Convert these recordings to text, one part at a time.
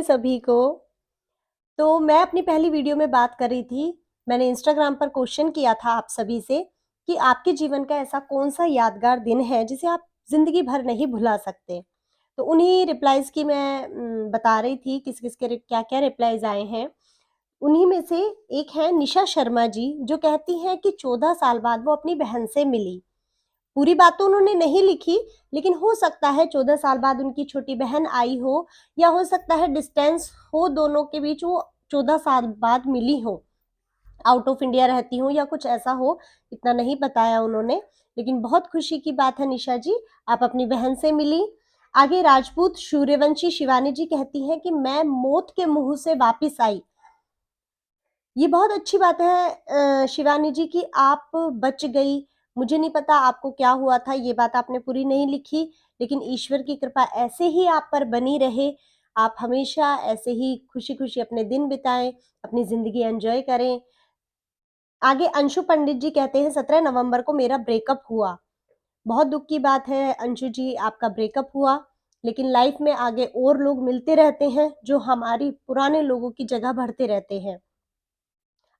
सभी को। तो मैं अपनी पहली वीडियो में बात कर रही थी, मैंने इंस्टाग्राम पर क्वेश्चन किया था आप सभी से कि आपके जीवन का ऐसा कौन-सा यादगार दिन है जिसे आप ज़िंदगी भर नहीं भुला सकते? तो उन्हीं रिप्लाइज़ की मैं बता रही थी किस-किस के क्या-क्या रिप्लाइज़ आए हैं। उन्हीं में से एक है निशा शर्मा जी, जो कहती हैं कि 14 साल बाद वो अपनी बहन से मिली। पूरी बात तो उन्होंने नहीं लिखी, लेकिन हो सकता है 14 साल बाद उनकी छोटी बहन आई हो या हो सकता है डिस्टेंस हो दोनों के बीच, वो 14 साल बाद मिली हो, आउट ऑफ इंडिया रहती हों या कुछ ऐसा हो, इतना नहीं बताया उन्होंने। लेकिन बहुत खुशी की बात है निशा जी, आप अपनी बहन से मिली। आगे राजपूत सूर्यवंशी शिवानी जी कहती हैं कि मैं मौत के मुँह से वापिस आई। ये बहुत अच्छी बात है शिवानी जी कि आप बच गई। मुझे नहीं पता आपको क्या हुआ था, ये बात आपने पूरी नहीं लिखी, लेकिन ईश्वर की कृपा ऐसे ही आप पर बनी रहे। आप हमेशा ऐसे ही खुशी-खुशी अपने दिन बिताएँ, अपनी ज़िंदगी एन्जॉय करें। आगे अंशु पंडित जी कहते हैं 17 नवंबर को मेरा ब्रेकअप हुआ। बहुत दुःख की बात है अंशु जी, आपका ब्रेकअप हुआ, लेकिन लाइफ़ में आगे और लोग मिलते रहते हैं, जो हमारी पुराने लोगों की जगह भरते रहते हैं।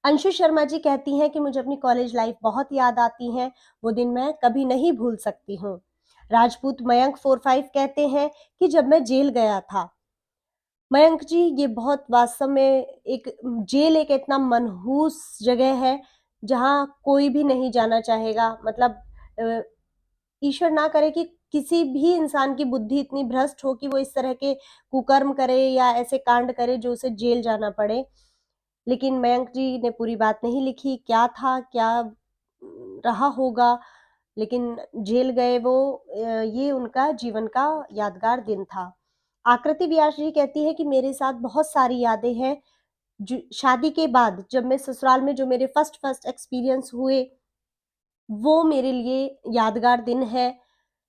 अंशु शर्मा जी कहती हैं कि मुझे अपनी कॉलेज लाइफ बहुत याद आती है, वो दिन मैं कभी नहीं भूल सकती हूँ। राजपूत मयंक 45 कहते हैं कि जब मैं जेल गया था। मयंक जी, ये बहुत वास्तव में एक जेल एक इतना मनहूस जगह है, जहाँ कोई भी नहीं जाना चाहेगा। मतलब अ, ईश्वर ना करे कि किसी भी इंसान की बुद्धि इतनी भ्रष्ट हो कि वो इस तरह के कुकर्म करे या ऐसे कांड करे जो उसे जेल जाना पड़े। लेकिन मयंक जी ने पूरी बात नहीं लिखी, क्या था, क्या रहा होगा, लेकिन जेल गए वो ये उनका जीवन का यादगार दिन था। आकृति व्यास जी कहती है कि मेरे साथ बहुत सारी यादें हैं, जो शादी के बाद जब मैं ससुराल में जो मेरे फर्स्ट एक्सपीरियंस हुए, वो मेरे लिए यादगार दिन है।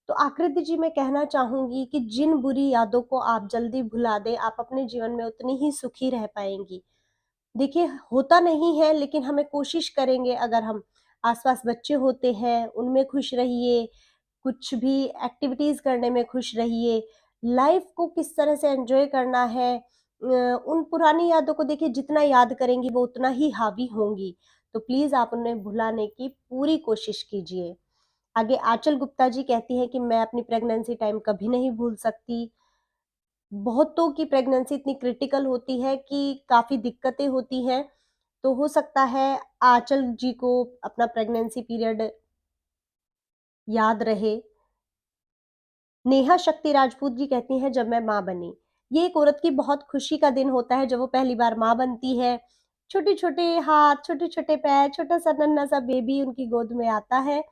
तो आकृति जी, मैं कहना चाहूँगी कि जिन बुरी यादों को आप जल्दी भुला दें, आप अपने जीवन में उतनी ही सुखी रह पाएँगी। देखिए, होता नहीं है लेकिन हमें कोशिश करेंगे, अगर हम आस-पास बच्चे होते हैं, उनमें खुश रहिए, कुछ भी एक्टिविटीज़ करने में खुश रहिए, लाइफ़ को किस तरह से एन्जॉय करना है, उन पुरानी यादों को देखिए जितना याद करेंगी वो उतना ही हावी होंगी। तो प्लीज़ आप उन्हें भुलाने की पूरी कोशिश कीजिए। आगे आंचल गुप्ता जी कहती हैं कि मैं अपनी प्रेगनेंसी टाइम कभी नहीं भूल सकती। बहुतों की प्रेगनेंसी इतनी क्रिटिकल होती है कि काफ़ी दिक्कतें होती हैं, तो हो सकता है आँचल जी को अपना प्रेगनेंसी पीरियड याद रहे। नेहा शक्ति राजपूत जी कहती हैं जब मैं माँ बनी। ये एक औरत की बहुत खुशी का दिन होता है जब वो पहली बार माँ बनती है। छोटे-छोटे हाथ, छोटे-छोटे पैर, छोटा-सा नन्हा-सा बेबी उनकी गोद में आता है।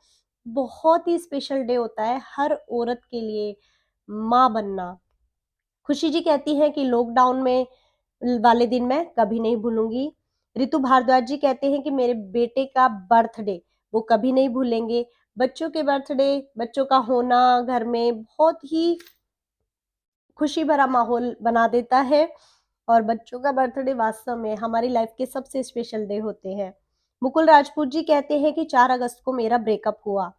बहुत ही स्पेशल डे होता है हर औरत के लिए माँ बनना। खुशी जी कहती हैं कि लॉकडाउन में वाले दिन मैं कभी नहीं भूलूँगी। ऋतु भारद्वाज जी कहते हैं कि मेरे बेटे का बर्थडे वो कभी नहीं भूलेंगे। बच्चों के बर्थडे, बच्चों का होना घर में बहुत ही खुशी भरा माहौल बना देता है और बच्चों का बर्थडे वास्तव में हमारी लाइफ के सबसे स्पेशल डे होते हैं। मुकुल राजपूत जी कहते हैं कि 4 अगस्त को मेरा ब्रेकअप हुआ।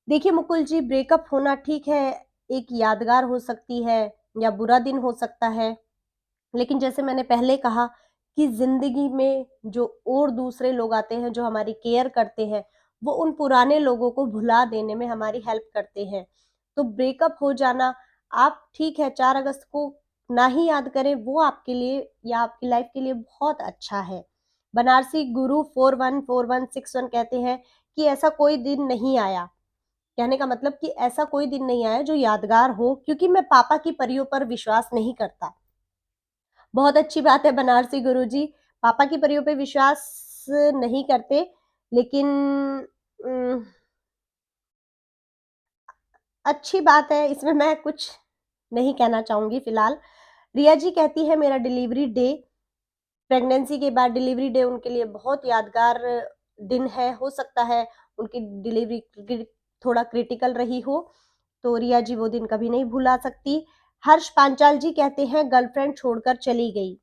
देखिए मुकुल जी, ब्रेकअप होना ठीक है, एक यादगार हो सकती है या बुरा दिन हो सकता है। लेकिन जैसे मैंने पहले कहा कि ज़िंदगी में जो और दूसरे लोग आते हैं, जो हमारी केयर करते हैं, वो उन पुराने लोगों को भुला देने में हमारी हेल्प करते हैं। तो ब्रेकअप हो जाना, आप ठीक है 4 अगस्त को ना ही याद करें, वो आपके लिए या आपकी लाइफ़ के लिए बहुत अच्छा है। बनारसी गुरु 414161 कहते हैं कि ऐसा कोई दिन नहीं आया। कहने का मतलब कि ऐसा कोई दिन नहीं आया जो यादगार हो, क्योंकि मैं पापा की परियों पर विश्वास नहीं करता। बहुत अच्छी बात है बनारसी गुरुजी, पापा की परियों पे विश्वास नहीं करते, लेकिन उम, अच्छी बात है, इसमें मैं कुछ नहीं कहना चाहूँगी फ़िलहाल। रिया जी कहती है मेरा डिलीवरी डे, प्रेगनेंसी के बाद डिलीवरी डे उनके लिए बहुत यादगार दिन है। हो सकता है उनकी डिलीवरी थोड़ा क्रिटिकल रही हो, तो रिया जी वो दिन कभी नहीं भुला सकती। हर्ष पांचाल जी कहते हैं गर्लफ्रेंड छोड़कर चली गई।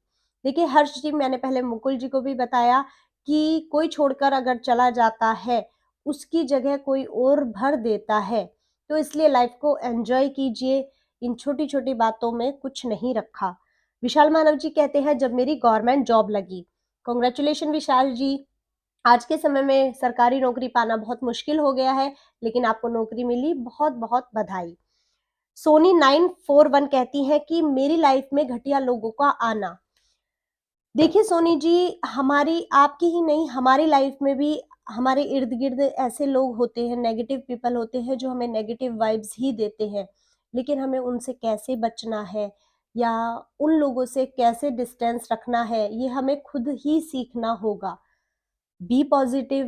देखिए हर्ष जी, मैंने पहले मुकुल जी को भी बताया कि कोई छोड़कर अगर चला जाता है, उसकी जगह कोई और भर देता है। तो इसलिए लाइफ को एन्जॉय कीजिए, इन छोटी-छोटी बातों में कुछ नहीं रखा। विशाल मानव जी कहते हैं, जब मेरी गवर्नमेंट जॉब लगी। कांग्रेचुलेशन विशाल जी। आज के समय में सरकारी नौकरी पाना बहुत मुश्किल हो गया है, लेकिन आपको नौकरी मिली, बहुत-बहुत बधाई। सोनी 941 कहती हैं कि मेरी लाइफ में घटिया लोगों का आना। देखिए सोनी जी, हमारी आपकी ही नहीं, हमारी लाइफ में भी हमारे इर्द-गिर्द ऐसे लोग होते हैं, नेगेटिव पीपल होते हैं, जो हमें नेगेटिव वाइब्स ही देते हैं। लेकिन हमें उनसे कैसे बचना है या उन लोगों से कैसे डिस्टेंस रखना है, ये हमें खुद ही सीखना होगा। बी पॉजिटिव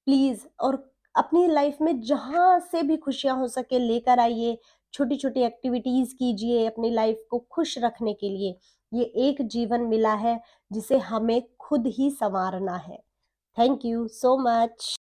प्लीज़, और अपनी लाइफ में जहाँ से भी खुशियाँ हो सके लेकर आइए, छोटी-छोटी एक्टिविटीज़ कीजिए अपनी लाइफ को खुश रखने के लिए। ये एक जीवन मिला है जिसे हमें खुद ही सँवारना है। Thank you so much.